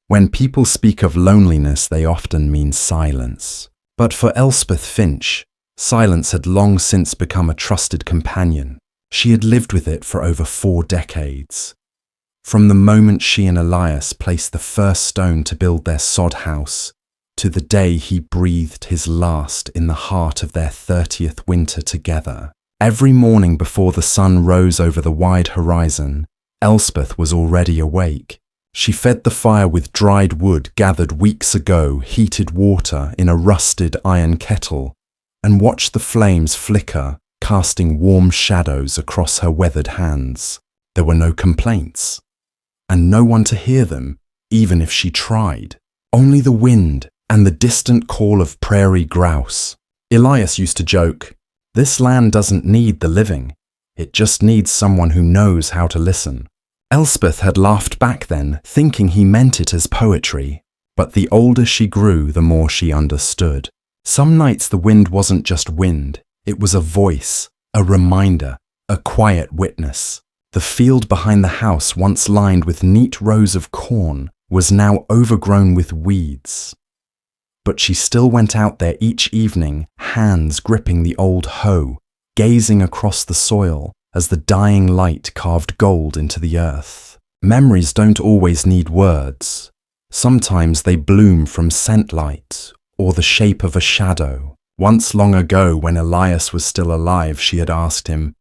When people speak of loneliness, they often mean silence. But for Elspeth Finch, silence had long since become a trusted companion. She had lived with it for over 4 decades. From the moment she and Elias placed the first stone to build their sod house, to the day he breathed his last in the heart of their 30th winter together. Every morning before the sun rose over the wide horizon, Elspeth was already awake. She fed the fire with dried wood gathered weeks ago, heated water in a rusted iron kettle, and watched the flames flicker, casting warm shadows across her weathered hands. There were no complaints, and no one to hear them, even if she tried. Only the wind and the distant call of prairie grouse. Elias used to joke, "This land doesn't need the living. It just needs someone who knows how to listen." Elspeth had laughed back then, thinking he meant it as poetry. But the older she grew, the more she understood. Some nights the wind wasn't just wind. It was a voice, a reminder, a quiet witness. The field behind the house, once lined with neat rows of corn, was now overgrown with weeds. But she still went out there each evening, hands gripping the old hoe, gazing across the soil as the dying light carved gold into the earth. Memories don't always need words. Sometimes they bloom from scent light or the shape of a shadow. Once long ago, when Elias was still alive, she had asked him,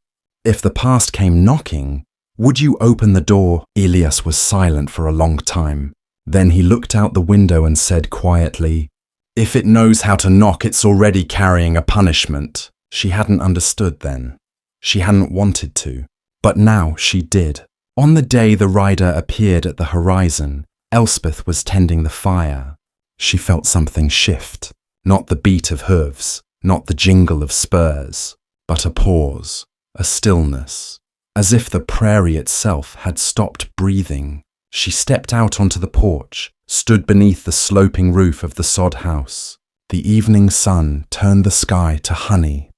"If the past came knocking, would you open the door?" Elias was silent for a long time. Then he looked out the window and said quietly, "If it knows how to knock, it's already carrying a punishment." She hadn't understood then. She hadn't wanted to. But now she did. On the day the rider appeared at the horizon, Elspeth was tending the fire. She felt something shift. Not the beat of hooves, not the jingle of spurs, but a pause, a stillness, as if the prairie itself had stopped breathing. She stepped out onto the porch, stood beneath the sloping roof of the sod house. The evening sun turned the sky to honey.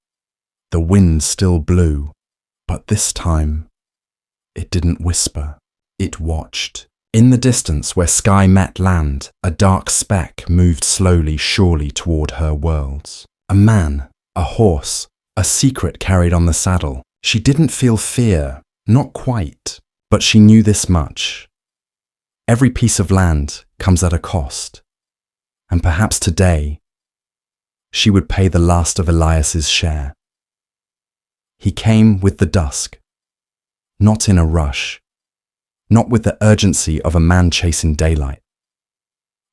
The wind still blew, but this time it didn't whisper. It watched. In the distance, where sky met land, a dark speck moved slowly, surely toward her worlds. A man, a horse, a secret carried on the saddle. She didn't feel fear, not quite, but she knew this much. Every piece of land comes at a cost, and perhaps today she would pay the last of Elias's share. He came with the dusk, not in a rush, not with the urgency of a man chasing daylight,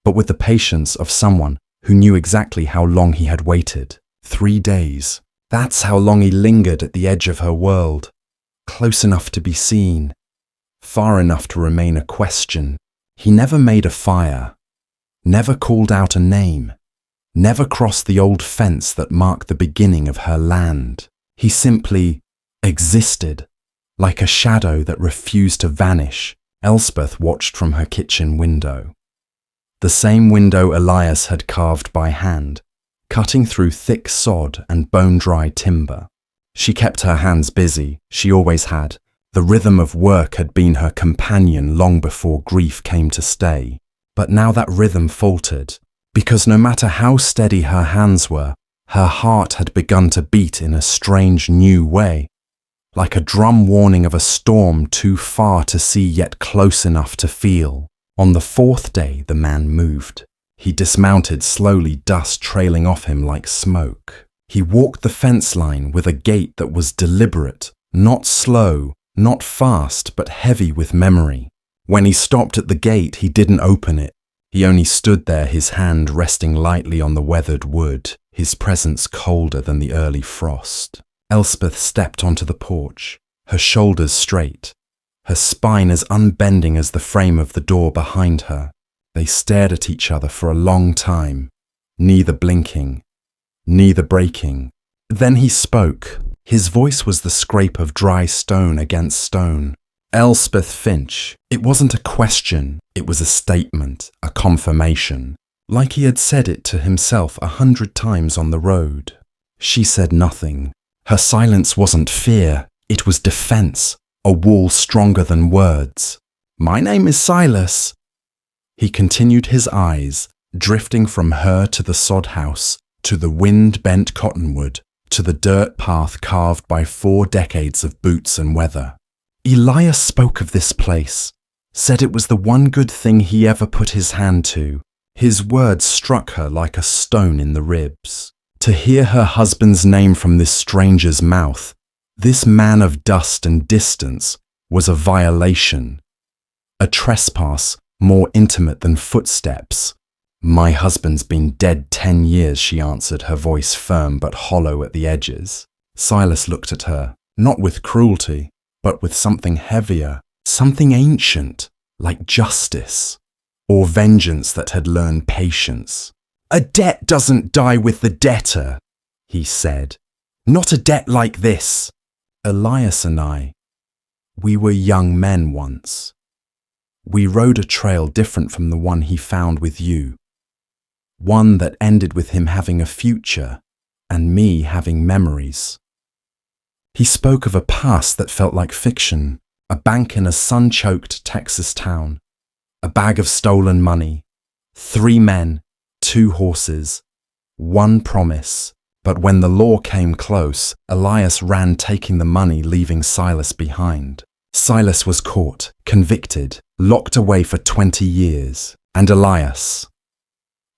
but with the patience of someone who knew exactly how long he had waited. 3 days. That's how long he lingered at the edge of her world, close enough to be seen, far enough to remain a question. He never made a fire, never called out a name, never crossed the old fence that marked the beginning of her land. He simply existed, like a shadow that refused to vanish. Elspeth watched from her kitchen window. The same window Elias had carved by hand, cutting through thick sod and bone-dry timber. She kept her hands busy, she always had. The rhythm of work had been her companion long before grief came to stay. But now that rhythm faltered, because no matter how steady her hands were, her heart had begun to beat in a strange new way, like a drum warning of a storm too far to see yet close enough to feel. On the 4th day the man moved. He dismounted slowly, dust trailing off him like smoke. He walked the fence line with a gait that was deliberate, not slow, not fast, but heavy with memory. When he stopped at the gate, he didn't open it. He only stood there, his hand resting lightly on the weathered wood, his presence colder than the early frost. Elspeth stepped onto the porch, her shoulders straight, her spine as unbending as the frame of the door behind her. They stared at each other for a long time, neither blinking, neither breaking. Then he spoke. His voice was the scrape of dry stone against stone. Elspeth Finch. It wasn't a question, it was a statement, a confirmation, like he had said it to himself 100 times on the road. She said nothing. Her silence wasn't fear, it was defense, a wall stronger than words. "My name is Silas." He continued, his eyes drifting from her to the sod house, to the wind-bent cottonwood, to the dirt path carved by 4 decades of boots and weather. Elias spoke of this place, said it was the one good thing he ever put his hand to. His words struck her like a stone in the ribs. To hear her husband's name from this stranger's mouth, this man of dust and distance, was a violation, a trespass more intimate than footsteps. "My husband's been dead 10 years, she answered, her voice firm but hollow at the edges. Silas looked at her, not with cruelty, but with something heavier, something ancient, like justice, or vengeance that had learned patience. "A debt doesn't die with the debtor," he said. "Not a debt like this. Elias and I, we were young men once. We rode a trail different from the one he found with you. One that ended with him having a future and me having memories." He spoke of a past that felt like fiction, a bank in a sun-choked Texas town, a bag of stolen money, 3 men, 2 horses, 1 promise. But when the law came close, Elias ran, taking the money, leaving Silas behind. Silas was caught, convicted, locked away for 20 years. And Elias,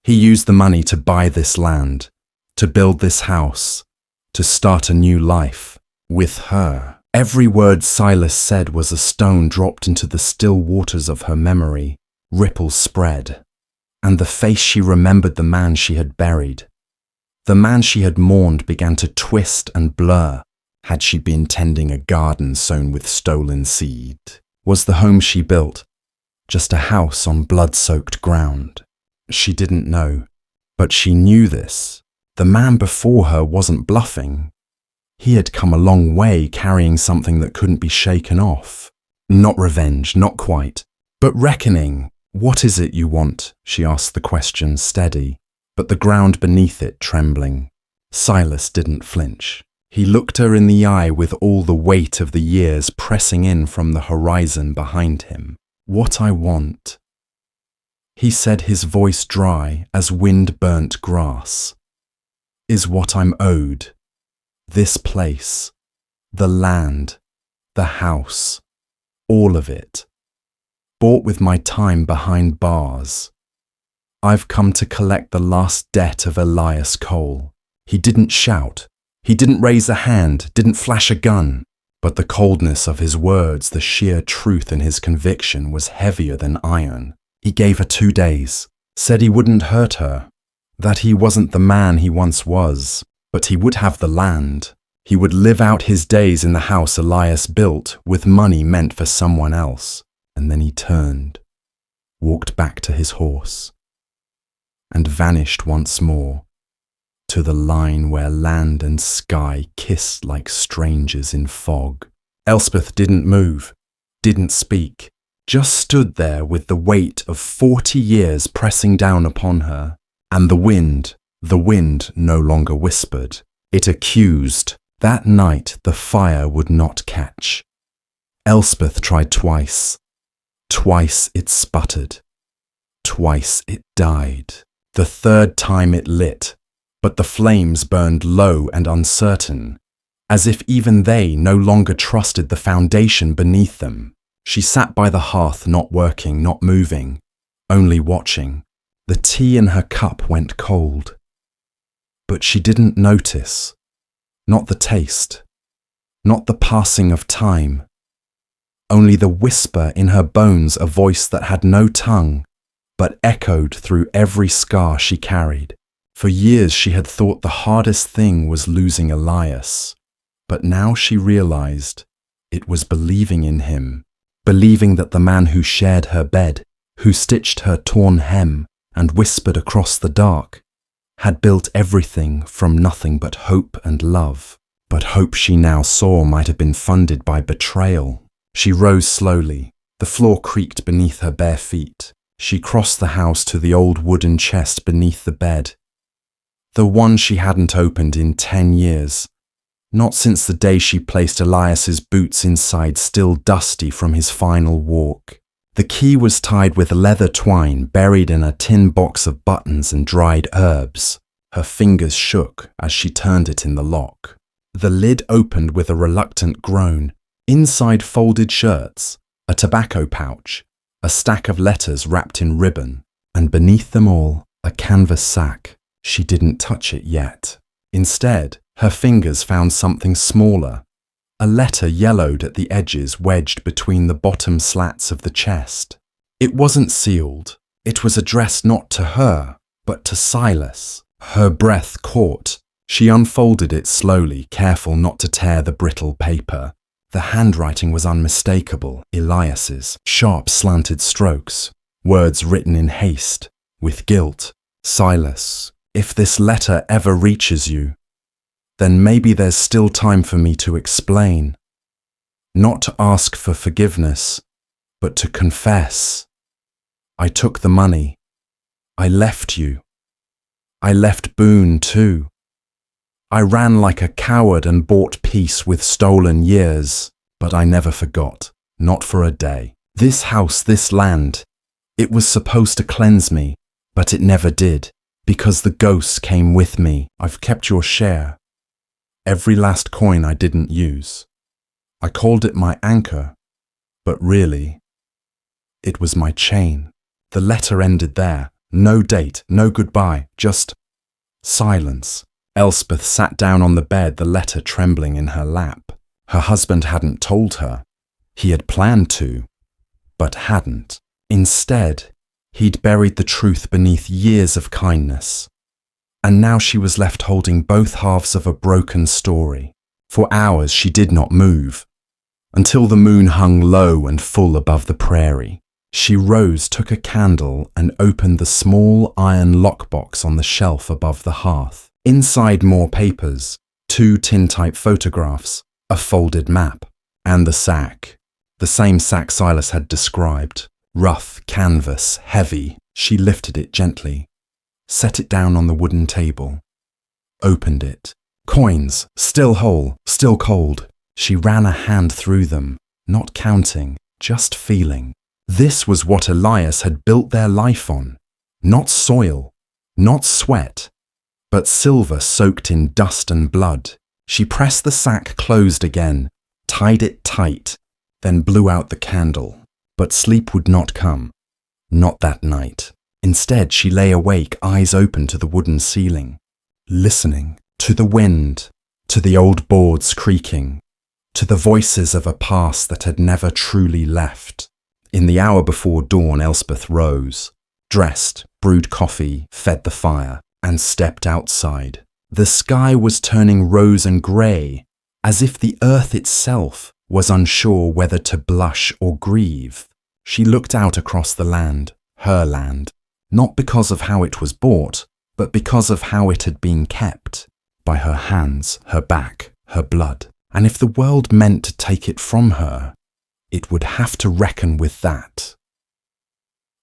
he used the money to buy this land, to build this house, to start a new life with her. Every word Silas said was a stone dropped into the still waters of her memory. Ripples spread. And the face she remembered, the man she had buried, the man she had mourned, began to twist and blur. Had she been tending a garden sown with stolen seed? Was the home she built just a house on blood-soaked ground? She didn't know, but she knew this. The man before her wasn't bluffing. He had come a long way, carrying something that couldn't be shaken off. Not revenge, not quite, but reckoning. "What is it you want?" she asked the question, steady, but the ground beneath it trembling. Silas didn't flinch. He looked her in the eye with all the weight of the years pressing in from the horizon behind him. "What I want," he said, his voice dry as wind-burnt grass, "is what I'm owed. This place, the land, the house, all of it. Bought with my time behind bars. I've come to collect the last debt of Elias Cole." He didn't shout. He didn't raise a hand, didn't flash a gun. But the coldness of his words, the sheer truth in his conviction, was heavier than iron. He gave her 2 days, said he wouldn't hurt her, that he wasn't the man he once was, but he would have the land. He would live out his days in the house Elias built with money meant for someone else. And then he turned, walked back to his horse, and vanished once more, to the line where land and sky kissed like strangers in fog. Elspeth didn't move, didn't speak, just stood there with the weight of 40 years pressing down upon her. And the wind no longer whispered. It accused. That night the fire would not catch. Elspeth tried twice. Twice it sputtered. Twice it died. The 3rd time it lit, but the flames burned low and uncertain, as if even they no longer trusted the foundation beneath them. She sat by the hearth, not working, not moving, only watching. The tea in her cup went cold. But she didn't notice. Not the taste. Not the passing of time. Only the whisper in her bones, a voice that had no tongue, but echoed through every scar she carried. For years she had thought the hardest thing was losing Elias, but now she realized it was believing in him, believing that the man who shared her bed, who stitched her torn hem and whispered across the dark, had built everything from nothing but hope and love. But hope she now saw might have been funded by betrayal. She rose slowly. The floor creaked beneath her bare feet. She crossed the house to the old wooden chest beneath the bed. The one she hadn't opened in 10 years. Not since the day she placed Elias's boots inside, still dusty from his final walk. The key was tied with leather twine buried in a tin box of buttons and dried herbs. Her fingers shook as she turned it in the lock. The lid opened with a reluctant groan. Inside folded shirts, a tobacco pouch, a stack of letters wrapped in ribbon, and beneath them all, a canvas sack. She didn't touch it yet. Instead, her fingers found something smaller. A letter yellowed at the edges wedged between the bottom slats of the chest. It wasn't sealed. It was addressed not to her, but to Silas. Her breath caught. She unfolded it slowly, careful not to tear the brittle paper. The handwriting was unmistakable, Elias's, sharp slanted strokes, words written in haste, with guilt. Silas, if this letter ever reaches you, then maybe there's still time for me to explain. Not to ask for forgiveness, but to confess. I took the money. I left you. I left Boone too. I ran like a coward and bought peace with stolen years, but I never forgot, not for a day. This house, this land, it was supposed to cleanse me, but it never did, because the ghosts came with me. I've kept your share. Every last coin I didn't use. I called it my anchor, but really, it was my chain. The letter ended there. No date, no goodbye, just silence. Elspeth sat down on the bed, the letter trembling in her lap. Her husband hadn't told her. He had planned to, but hadn't. Instead, he'd buried the truth beneath years of kindness. And now she was left holding both halves of a broken story. For hours she did not move, until the moon hung low and full above the prairie. She rose, took a candle, and opened the small iron lockbox on the shelf above the hearth. Inside, more papers, 2 tintype photographs, a folded map, and the sack. The same sack Silas had described. Rough, canvas, heavy. She lifted it gently, set it down on the wooden table, opened it. Coins, still whole, still cold. She ran a hand through them, not counting, just feeling. This was what Elias had built their life on. Not soil, not sweat, but silver soaked in dust and blood. She pressed the sack closed again, tied it tight, then blew out the candle. But sleep would not come. Not that night. Instead, she lay awake, eyes open to the wooden ceiling, listening to the wind, to the old boards creaking, to the voices of a past that had never truly left. In the hour before dawn, Elspeth rose, dressed, brewed coffee, fed the fire, and stepped outside. The sky was turning rose and grey, as if the earth itself was unsure whether to blush or grieve. She looked out across the land, her land, not because of how it was bought, but because of how it had been kept, by her hands, her back, her blood. And if the world meant to take it from her, it would have to reckon with that.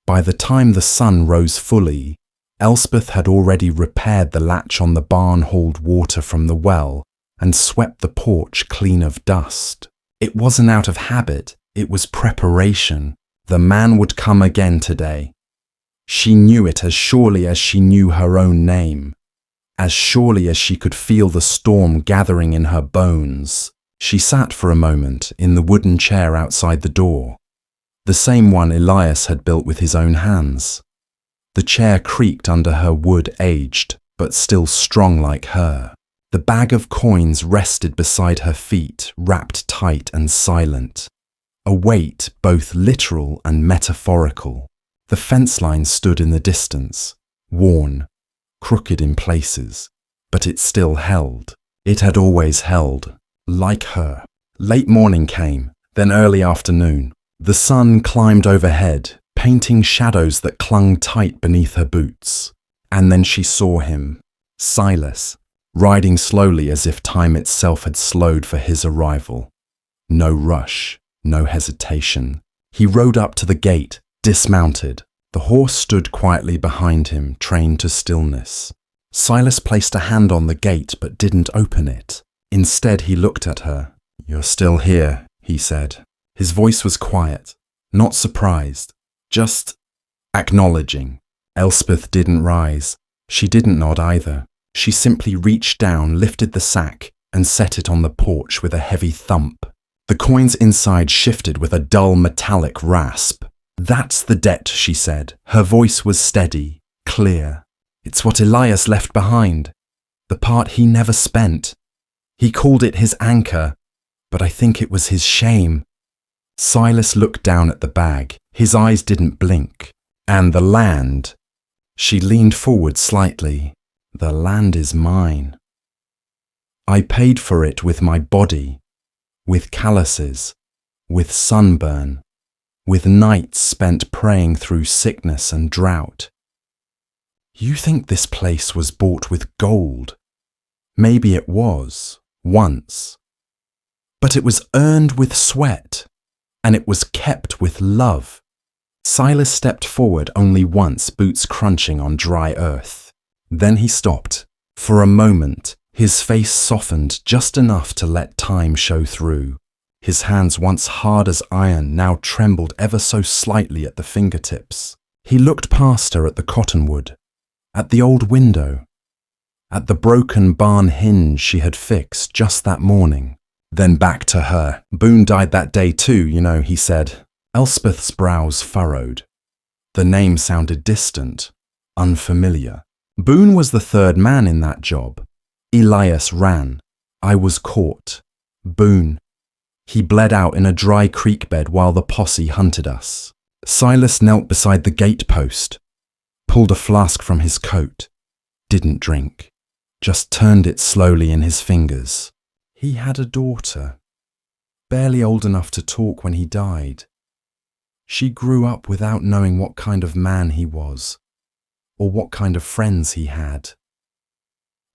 By the time the sun rose fully, Elspeth had already repaired the latch on the barn, hauled water from the well, and swept the porch clean of dust. It wasn't out of habit, it was preparation. The man would come again today. She knew it as surely as she knew her own name, as surely as she could feel the storm gathering in her bones. She sat for a moment in the wooden chair outside the door, the same one Elias had built with his own hands. The chair creaked under her, wood aged, but still strong like her. The bag of coins rested beside her feet, wrapped tight and silent. A weight both literal and metaphorical. The fence line stood in the distance, worn, crooked in places, but it still held. It had always held, like her. Late morning came, then early afternoon. The sun climbed overhead, painting shadows that clung tight beneath her boots. And then she saw him, Silas, riding slowly as if time itself had slowed for his arrival. No rush, no hesitation. He rode up to the gate, dismounted. The horse stood quietly behind him, trained to stillness. Silas placed a hand on the gate but didn't open it. Instead, he looked at her. "You're still here," he said. His voice was quiet, Not surprised, just acknowledging. Elspeth didn't rise. She didn't nod either. She simply reached down, lifted the sack, and set it on the porch with a heavy thump. The coins inside shifted with a dull metallic rasp. "That's the debt," she said. Her voice was steady, clear. "It's what Elias left behind. The part he never spent. He called it his anchor, but I think it was his shame." Silas looked down at the bag. His eyes didn't blink. "And the land." She leaned forward slightly. "The land is mine. I paid for it with my body, with calluses, with sunburn, with nights spent praying through sickness and drought. You think this place was bought with gold? Maybe it was, once. But it was earned with sweat, and it was kept with love." Silas stepped forward only once, boots crunching on dry earth. Then he stopped. For a moment, his face softened just enough to let time show through. His hands, once hard as iron, now trembled ever so slightly at the fingertips. He looked past her at the cottonwood, at the old window, at the broken barn hinge she had fixed just that morning. Then back to her. "Boone died that day too, you know," he said. Elspeth's brows furrowed. The name sounded distant, unfamiliar. "Boone was the third man in that job. Elias ran. I was caught. Boone. He bled out in a dry creek bed while the posse hunted us." Silas knelt beside the gatepost, pulled a flask from his coat, didn't drink, just turned it slowly in his fingers. He had a daughter, barely old enough to talk when he died. She grew up without knowing what kind of man he was, or what kind of friends he had.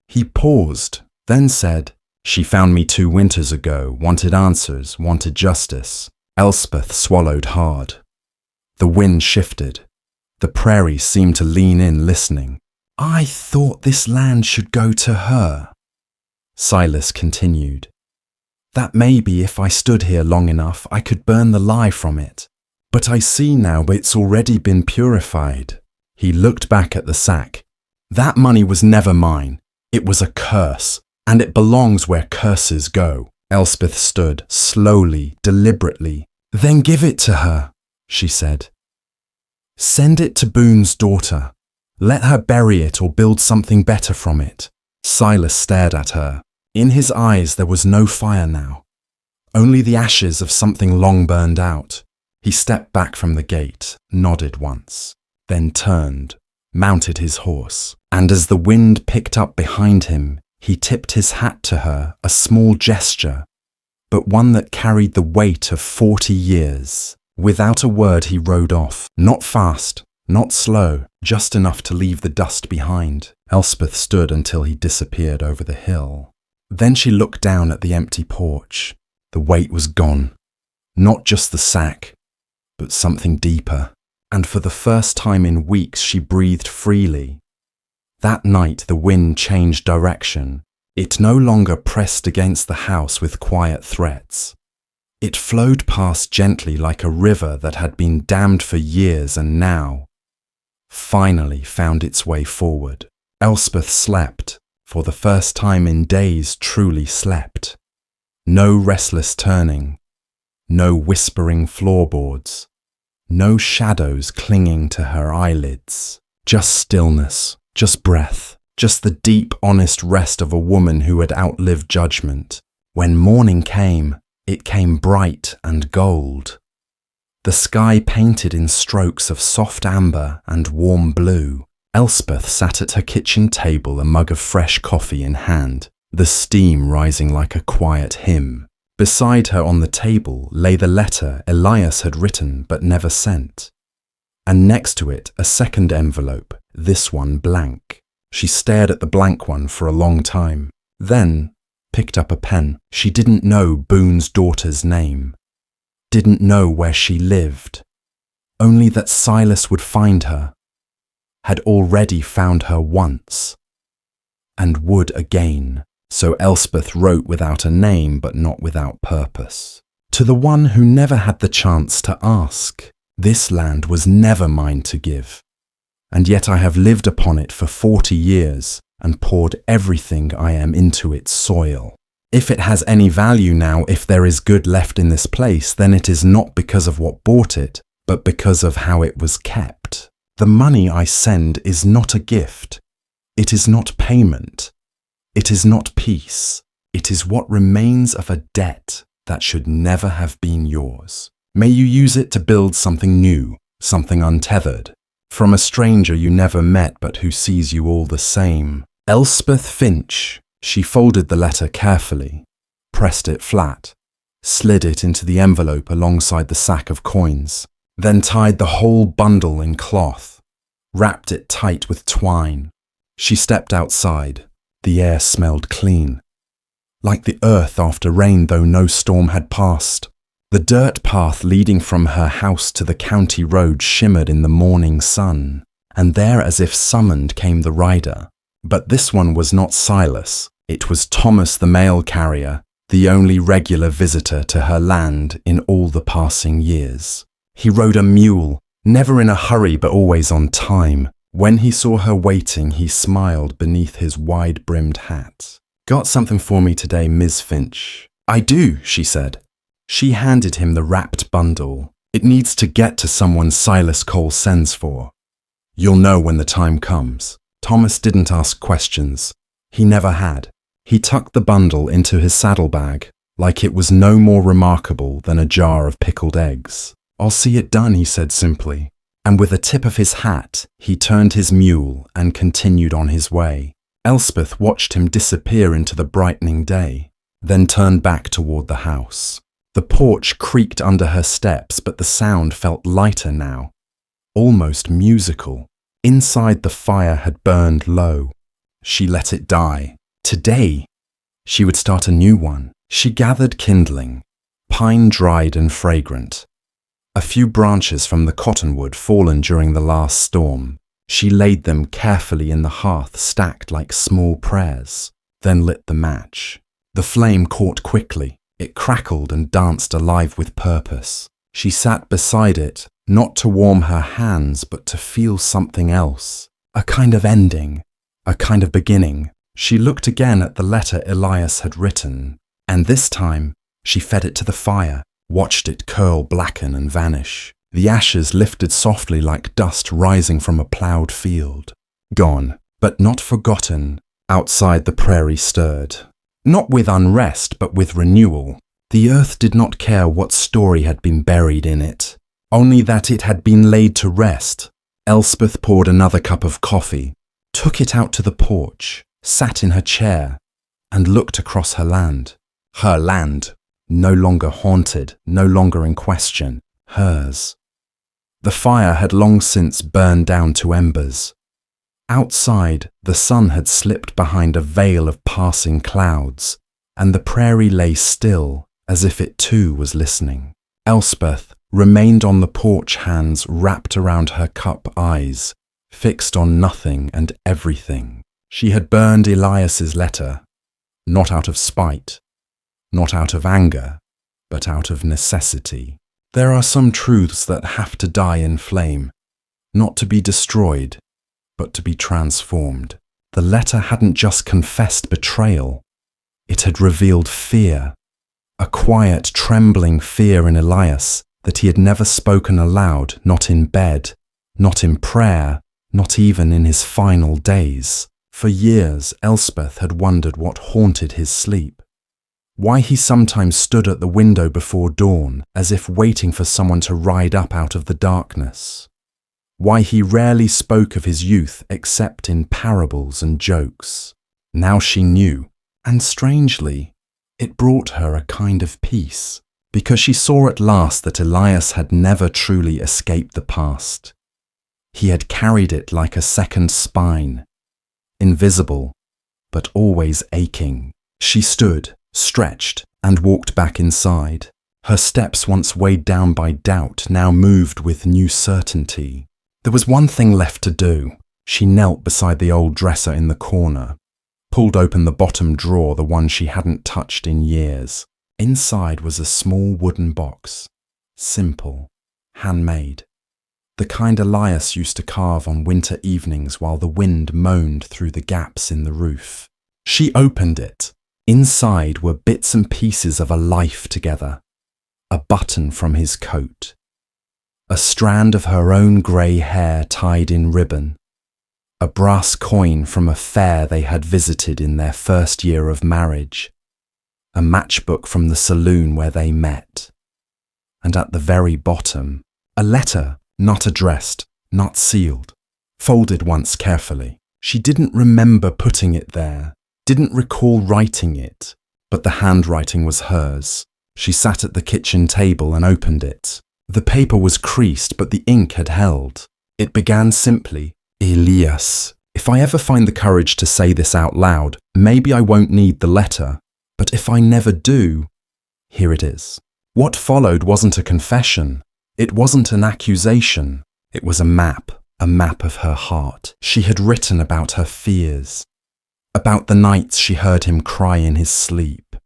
He paused, then said, "She found me 2 winters ago, wanted answers, wanted justice." Elspeth swallowed hard. The wind shifted. The prairie seemed to lean in, listening. "I thought this land should go to her." Silas continued. "That maybe if I stood here long enough, I could burn the lie from it. But I see now it's already been purified." He looked back at the sack. "That money was never mine. It was a curse, and it belongs where curses go." Elspeth stood, slowly, deliberately. "Then give it to her," she said. "Send it to Boone's daughter. Let her bury it or build something better from it." Silas stared at her. In his eyes there was no fire now, only the ashes of something long burned out. He stepped back from the gate, nodded once, then turned, mounted his horse, and as the wind picked up behind him, he tipped his hat to her, a small gesture, but one that carried the weight of 40 years. Without a word he rode off, not fast, not slow, just enough to leave the dust behind. Elspeth stood until he disappeared over the hill. Then she looked down at the empty porch. The weight was gone. Not just the sack, but something deeper. And for the first time in weeks she breathed freely. That night the wind changed direction. It no longer pressed against the house with quiet threats. It flowed past gently like a river that had been dammed for years and now, finally found its way forward. Elspeth slept, for the first time in days truly slept. No restless turning, no whispering floorboards, no shadows clinging to her eyelids. Just stillness, just breath, just the deep, honest rest of a woman who had outlived judgment. When morning came, it came bright and gold. The sky painted in strokes of soft amber and warm blue. Elspeth sat at her kitchen table, a mug of fresh coffee in hand, the steam rising like a quiet hymn. Beside her on the table lay the letter Elias had written but never sent, and next to it a second envelope, this one blank. She stared at the blank one for a long time, then picked up a pen. She didn't know Boone's daughter's name, didn't know where she lived, only that Silas would find her, had already found her once, and would again. So Elspeth wrote without a name but not without purpose. To the one who never had the chance to ask. This land was never mine to give. And yet I have lived upon it for 40 years and poured everything I am into its soil. If it has any value now, if there is good left in this place, then it is not because of what bought it, but because of how it was kept. The money I send is not a gift. It is not payment. It is not peace. It is what remains of a debt that should never have been yours. May you use it to build something new, something untethered, from a stranger you never met but who sees you all the same. Elspeth Finch. She folded the letter carefully, pressed it flat, slid it into the envelope alongside the sack of coins, then tied the whole bundle in cloth, wrapped it tight with twine. She stepped outside. The air smelled clean, like the earth after rain, though no storm had passed. The dirt path leading from her house to the county road shimmered in the morning sun, and there, as if summoned, came the rider. But this one was not Silas. It was Thomas the mail carrier, the only regular visitor to her land in all the passing years. He rode a mule, never in a hurry but always on time. When he saw her waiting, he smiled beneath his wide-brimmed hat. "Got something for me today, Ms. Finch?" "I do," she said. She handed him the wrapped bundle. "It needs to get to someone Silas Cole sends for. You'll know when the time comes." Thomas didn't ask questions. He never had. He tucked the bundle into his saddlebag, like it was no more remarkable than a jar of pickled eggs. "I'll see it done," he said simply, and with a tip of his hat, he turned his mule and continued on his way. Elspeth watched him disappear into the brightening day, then turned back toward the house. The porch creaked under her steps, but the sound felt lighter now, almost musical. Inside, the fire had burned low. She let it die. Today, she would start a new one. She gathered kindling, pine-dried and fragrant, a few branches from the cottonwood fallen during the last storm. She laid them carefully in the hearth, stacked like small prayers, then lit the match. The flame caught quickly. It crackled and danced alive with purpose. She sat beside it, not to warm her hands, but to feel something else. A kind of ending, a kind of beginning. She looked again at the letter Elias had written, and this time she fed it to the fire, watched it curl, blacken and vanish. The ashes lifted softly like dust rising from a ploughed field. Gone, but not forgotten. Outside, the prairie stirred. Not with unrest, but with renewal. The earth did not care what story had been buried in it, only that it had been laid to rest. Elspeth poured another cup of coffee, took it out to the porch, sat in her chair, and looked across her land. Her land, no longer haunted, no longer in question, hers. The fire had long since burned down to embers. Outside, the sun had slipped behind a veil of passing clouds, and the prairie lay still, as if it too was listening. Elspeth remained on the porch, hands wrapped around her cup, eyes fixed on nothing and everything. She had burned Elias's letter, not out of spite, not out of anger, but out of necessity. There are some truths that have to die in flame, not to be destroyed, but to be transformed. The letter hadn't just confessed betrayal. It had revealed fear, a quiet, trembling fear in Elias that he had never spoken aloud, not in bed, not in prayer, not even in his final days. For years, Elspeth had wondered what haunted his sleep. Why he sometimes stood at the window before dawn, as if waiting for someone to ride up out of the darkness. Why he rarely spoke of his youth except in parables and jokes. Now she knew, and strangely, it brought her a kind of peace, because she saw at last that Elias had never truly escaped the past. He had carried it like a second spine, invisible, but always aching. She stood, stretched, and walked back inside. Her steps, once weighed down by doubt, now moved with new certainty. There was one thing left to do. She knelt beside the old dresser in the corner, pulled open the bottom drawer, the one she hadn't touched in years. Inside was a small wooden box, simple, handmade, the kind Elias used to carve on winter evenings while the wind moaned through the gaps in the roof. She opened it. Inside were bits and pieces of a life together, a button from his coat, a strand of her own grey hair tied in ribbon, a brass coin from a fair they had visited in their first year of marriage, a matchbook from the saloon where they met, and at the very bottom, a letter, not addressed, not sealed, folded once carefully. She didn't remember putting it there, didn't recall writing it, but the handwriting was hers. She sat at the kitchen table and opened it. The paper was creased, but the ink had held. It began simply, Elias. If I ever find the courage to say this out loud, maybe I won't need the letter. But if I never do, here it is. What followed wasn't a confession. It wasn't an accusation. It was a map of her heart. She had written about her fears, about the nights she heard him cry in his sleep,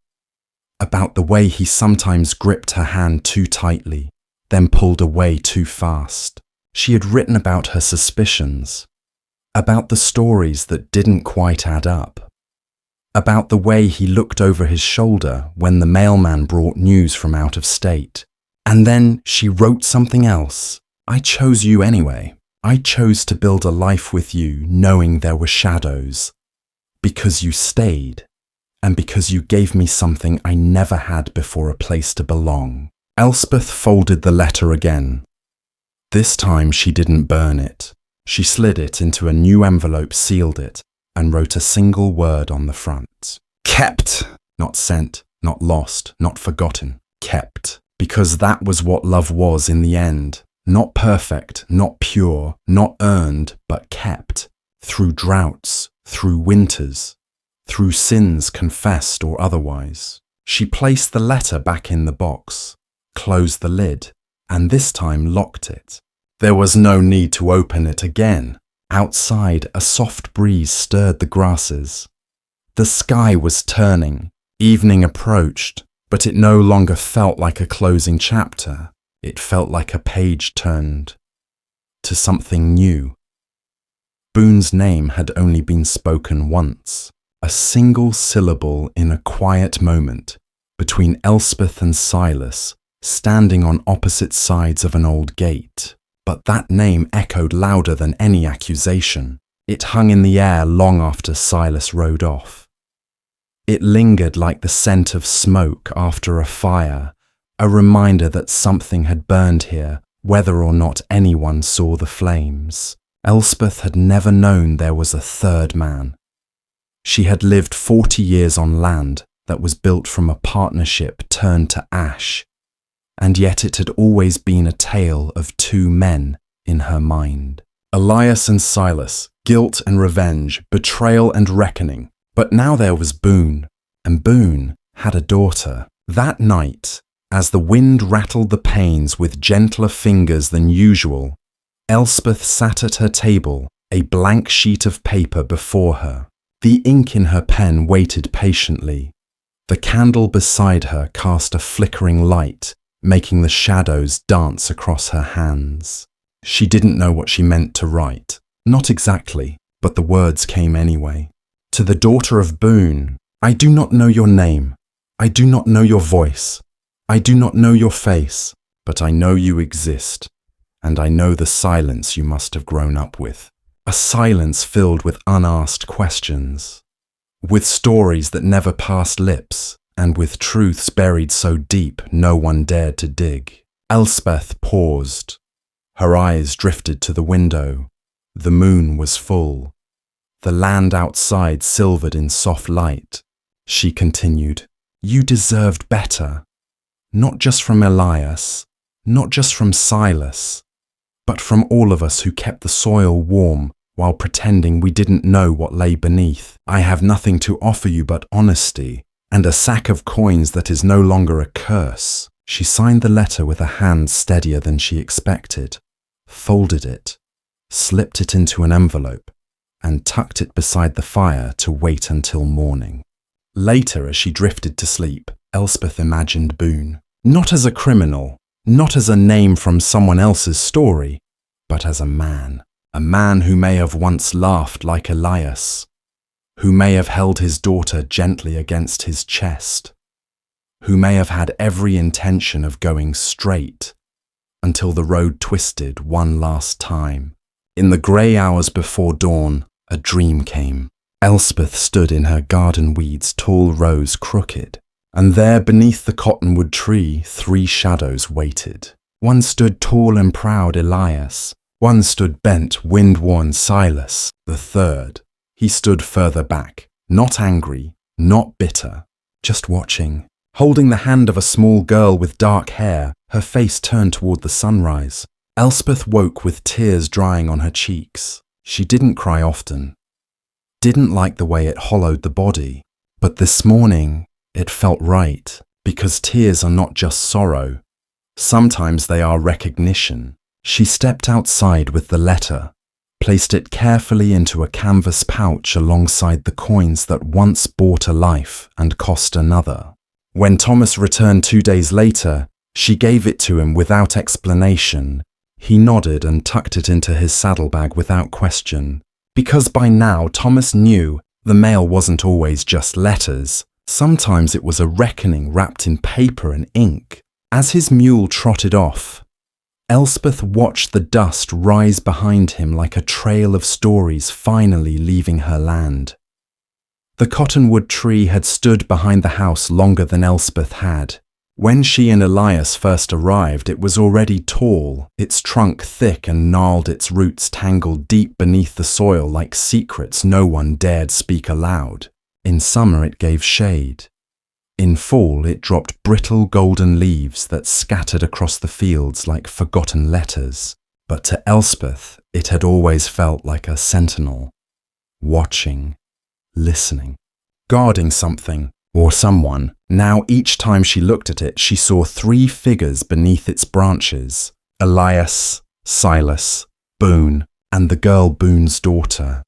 about the way he sometimes gripped her hand too tightly, then pulled away too fast. She had written about her suspicions, about the stories that didn't quite add up, about the way he looked over his shoulder when the mailman brought news from out of state. And then she wrote something else. I chose you anyway. I chose to build a life with you knowing there were shadows, because you stayed, and because you gave me something I never had before, a place to belong. Elspeth folded the letter again. This time she didn't burn it. She slid it into a new envelope, sealed it, and wrote a single word on the front. Kept! Not sent, not lost, not forgotten. Kept. Because that was what love was in the end. Not perfect, not pure, not earned, but kept. Through droughts, through winters, through sins confessed or otherwise. She placed the letter back in the box, closed the lid, and this time locked it. There was no need to open it again. Outside, a soft breeze stirred the grasses. The sky was turning. Evening approached, but it no longer felt like a closing chapter. It felt like a page turned to something new. Boone's name had only been spoken once, a single syllable in a quiet moment between Elspeth and Silas, standing on opposite sides of an old gate. But that name echoed louder than any accusation. It hung in the air long after Silas rode off. It lingered like the scent of smoke after a fire, a reminder that something had burned here, whether or not anyone saw the flames. Elspeth had never known there was a third man. She had lived 40 years on land that was built from a partnership turned to ash, and yet it had always been a tale of two men in her mind. Elias and Silas, guilt and revenge, betrayal and reckoning. But now there was Boone, and Boone had a daughter. That night, as the wind rattled the panes with gentler fingers than usual, Elspeth sat at her table, a blank sheet of paper before her. The ink in her pen waited patiently. The candle beside her cast a flickering light, making the shadows dance across her hands. She didn't know what she meant to write. Not exactly, but the words came anyway. To the daughter of Boone, I do not know your name. I do not know your voice. I do not know your face, but I know you exist, and I know the silence you must have grown up with. A silence filled with unasked questions, with stories that never passed lips, and with truths buried so deep no one dared to dig. Elspeth paused. Her eyes drifted to the window. The moon was full. The land outside silvered in soft light. She continued, You deserved better. Not just from Elias, not just from Silas, but from all of us who kept the soil warm while pretending we didn't know what lay beneath. I have nothing to offer you but honesty, and a sack of coins that is no longer a curse. She signed the letter with a hand steadier than she expected, folded it, slipped it into an envelope, and tucked it beside the fire to wait until morning. Later, as she drifted to sleep, Elspeth imagined Boone, not as a criminal, not as a name from someone else's story, but as a man who may have once laughed like Elias, who may have held his daughter gently against his chest, who may have had every intention of going straight until the road twisted one last time. In the grey hours before dawn, a dream came. Elspeth stood in her garden weeds, tall rows crooked, and there beneath the cottonwood tree 3 shadows waited. One stood tall and proud Elias, one stood bent, wind-worn Silas. The third, he stood further back, not angry, not bitter, just watching, holding the hand of a small girl with dark hair, her face turned toward the sunrise. Elspeth woke with tears drying on her cheeks. She didn't cry often, didn't like the way it hollowed the body, but this morning it felt right, because tears are not just sorrow. Sometimes they are recognition. She stepped outside with the letter, placed it carefully into a canvas pouch alongside the coins that once bought a life and cost another. When Thomas returned 2 days later, she gave it to him without explanation. He nodded and tucked it into his saddlebag without question, because by now Thomas knew the mail wasn't always just letters. Sometimes it was a reckoning wrapped in paper and ink. As his mule trotted off, Elspeth watched the dust rise behind him like a trail of stories finally leaving her land. The cottonwood tree had stood behind the house longer than Elspeth had. When she and Elias first arrived, it was already tall, its trunk thick and gnarled, its roots tangled deep beneath the soil like secrets no one dared speak aloud. In summer it gave shade. In fall it dropped brittle golden leaves that scattered across the fields like forgotten letters. But to Elspeth it had always felt like a sentinel, watching, listening, guarding something or someone. Now each time she looked at it, she saw 3 figures beneath its branches: Elias, Silas, Boone, and the girl Boone's daughter,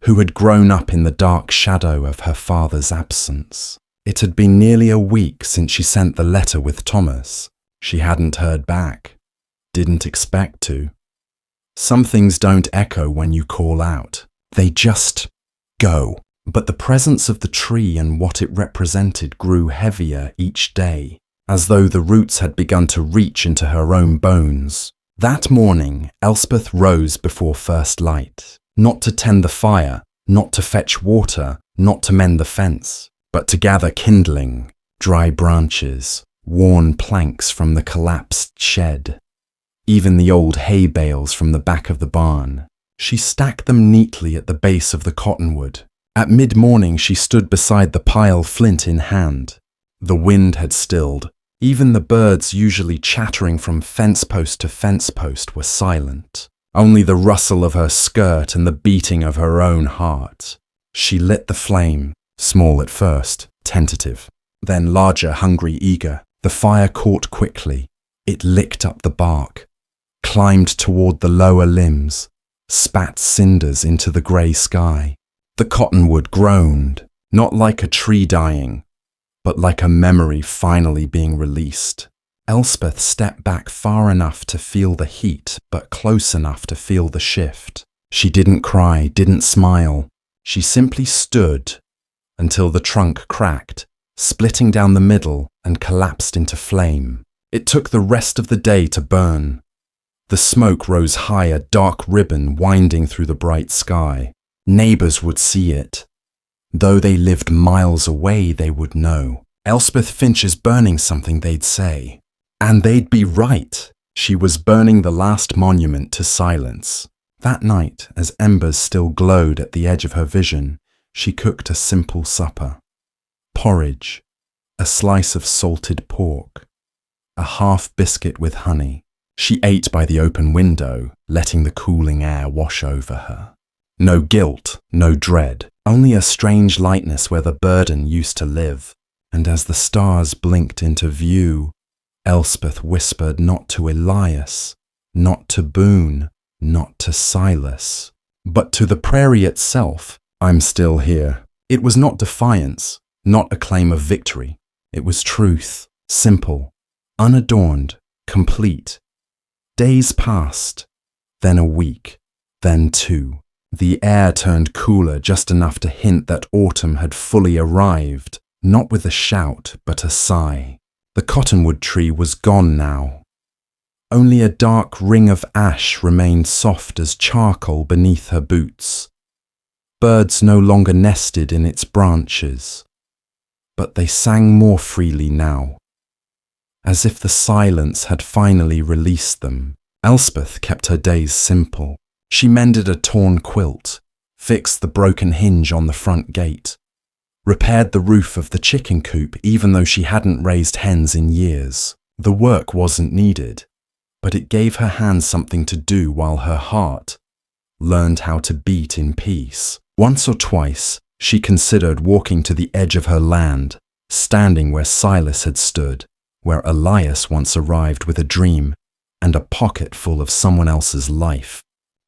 who had grown up in the dark shadow of her father's absence. It had been nearly a week since she sent the letter with Thomas. She hadn't heard back, didn't expect to. Some things don't echo when you call out. They just go. But the presence of the tree and what it represented grew heavier each day, as though the roots had begun to reach into her own bones. That morning, Elspeth rose before first light, not to tend the fire, not to fetch water, not to mend the fence, but to gather kindling, dry branches, worn planks from the collapsed shed, even the old hay bales from the back of the barn. She stacked them neatly at the base of the cottonwood. At mid-morning she stood beside the pile, flint in hand. The wind had stilled. Even the birds usually chattering from fence post to fence post were silent. Only the rustle of her skirt and the beating of her own heart. She lit the flame, small at first, tentative, then larger, hungry, eager. The fire caught quickly. It licked up the bark, climbed toward the lower limbs, spat cinders into the grey sky. The cottonwood groaned, not like a tree dying, but like a memory finally being released. Elspeth stepped back far enough to feel the heat, but close enough to feel the shift. She didn't cry, didn't smile. She simply stood until the trunk cracked, splitting down the middle and collapsed into flame. It took the rest of the day to burn. The smoke rose high, a dark ribbon winding through the bright sky. Neighbours would see it. Though they lived miles away, they would know. Elspeth Finch is burning something, they'd say. And they'd be right. She was burning the last monument to silence. That night, as embers still glowed at the edge of her vision, she cooked a simple supper. Porridge, a slice of salted pork, a half biscuit with honey. She ate by the open window, letting the cooling air wash over her. No guilt, no dread, only a strange lightness where the burden used to live. And as the stars blinked into view, Elspeth whispered not to Elias, not to Boone, not to Silas, but to the prairie itself. I'm still here. It was not defiance, not a claim of victory. It was truth, simple, unadorned, complete. Days passed, then a week, then 2. The air turned cooler just enough to hint that autumn had fully arrived, not with a shout, but a sigh. The cottonwood tree was gone now. Only a dark ring of ash remained soft as charcoal beneath her boots. Birds no longer nested in its branches, but they sang more freely now, as if the silence had finally released them. Elspeth kept her days simple. She mended a torn quilt, fixed the broken hinge on the front gate, repaired the roof of the chicken coop even though she hadn't raised hens in years. The work wasn't needed, but it gave her hands something to do while her heart learned how to beat in peace. Once or twice, she considered walking to the edge of her land, standing where Silas had stood, where Elias once arrived with a dream and a pocket full of someone else's life.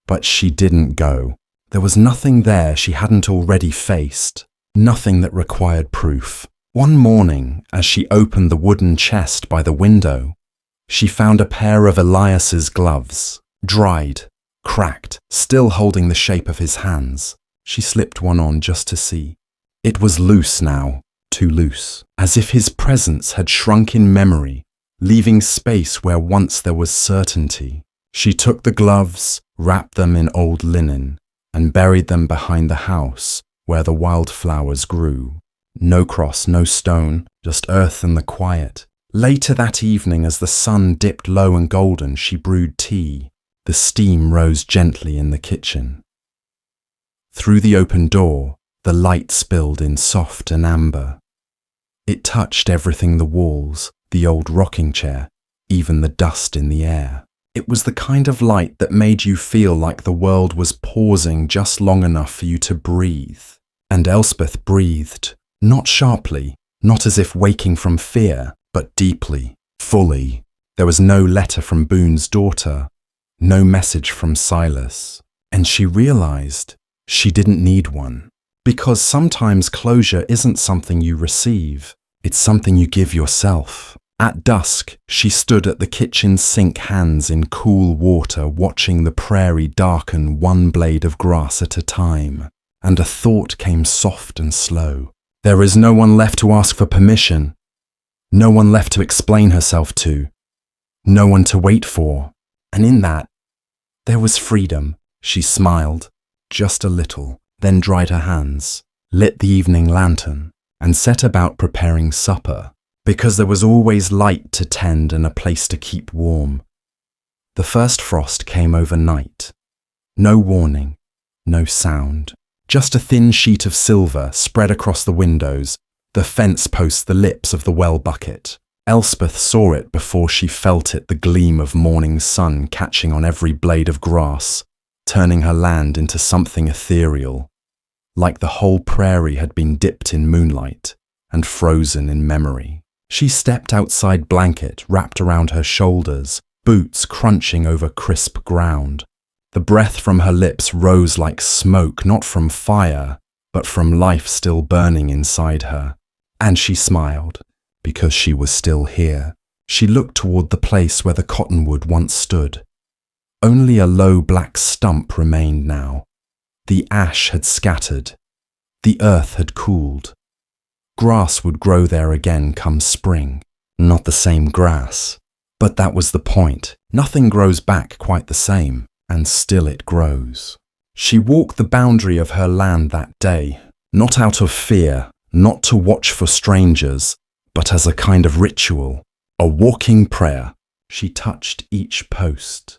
But she didn't go. There was nothing there she hadn't already faced, nothing that required proof. One morning, as she opened the wooden chest by the window, she found a pair of Elias's gloves, dried, cracked, still holding the shape of his hands. She slipped one on just to see. It was loose now, too loose, as if his presence had shrunk in memory, leaving space where once there was certainty. She took the gloves, wrapped them in old linen, and buried them behind the house where the wildflowers grew. No cross, no stone, just earth and the quiet. Later that evening, as the sun dipped low and golden, she brewed tea. The steam rose gently in the kitchen. Through the open door, the light spilled in soft and amber. It touched everything: the walls, the old rocking chair, even the dust in the air. It was the kind of light that made you feel like the world was pausing just long enough for you to breathe. And Elspeth breathed, not sharply, not as if waking from fear, but deeply, fully. There was no letter from Boone's daughter, no message from Silas, and she realized she didn't need one. Because sometimes closure isn't something you receive, it's something you give yourself. At dusk, she stood at the kitchen sink, hands in cool water, watching the prairie darken one blade of grass at a time. And a thought came soft and slow. There is no one left to ask for permission. No one left to explain herself to. No one to wait for. And in that, there was freedom. She smiled, just a little, then dried her hands, lit the evening lantern, and set about preparing supper. Because there was always light to tend and a place to keep warm. The first frost came overnight. No warning, no sound, just a thin sheet of silver spread across the windows, the fence posts, the lips of the well bucket. Elspeth saw it before she felt it, the gleam of morning sun catching on every blade of grass, turning her land into something ethereal, like the whole prairie had been dipped in moonlight and frozen in memory. She stepped outside, blanket wrapped around her shoulders, boots crunching over crisp ground. The breath from her lips rose like smoke, not from fire, but from life still burning inside her. And she smiled, because she was still here. She looked toward the place where the cottonwood once stood. Only a low black stump remained now. The ash had scattered. The earth had cooled. Grass would grow there again come spring. Not the same grass. But that was the point. Nothing grows back quite the same, and still it grows. She walked the boundary of her land that day, not out of fear, not to watch for strangers, but as a kind of ritual, a walking prayer. She touched each post,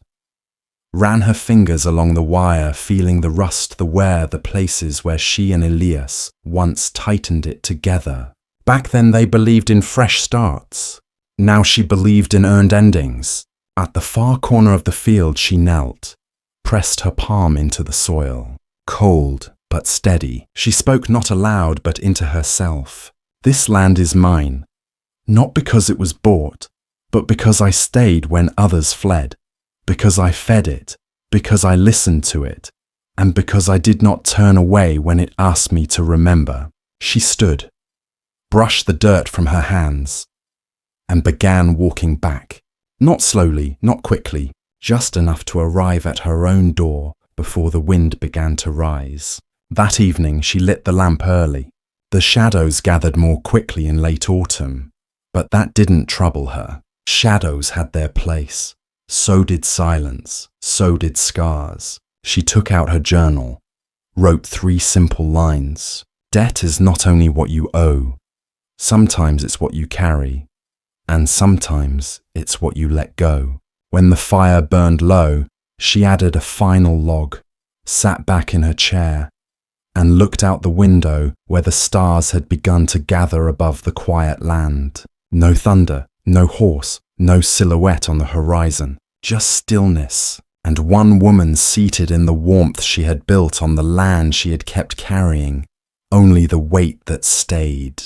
ran her fingers along the wire, feeling the rust, the wear, the places where she and Elias once tightened it together. Back then they believed in fresh starts. Now she believed in earned endings. At the far corner of the field she knelt, pressed her palm into the soil. Cold but steady, she spoke not aloud but into herself. This land is mine, not because it was bought, but because I stayed when others fled. Because I fed it, because I listened to it, and because I did not turn away when it asked me to remember. She stood, brushed the dirt from her hands, and began walking back. Not slowly, not quickly, just enough to arrive at her own door before the wind began to rise. That evening she lit the lamp early. The shadows gathered more quickly in late autumn, but that didn't trouble her. Shadows had their place. So did silence, so did scars. She took out her journal, wrote 3 simple lines. Debt is not only what you owe. Sometimes it's what you carry, and sometimes it's what you let go. When the fire burned low, she added a final log, sat back in her chair, and looked out the window where the stars had begun to gather above the quiet land. No thunder, no horse, no silhouette on the horizon, just stillness, and one woman seated in the warmth she had built on the land she had kept carrying, only the weight that stayed.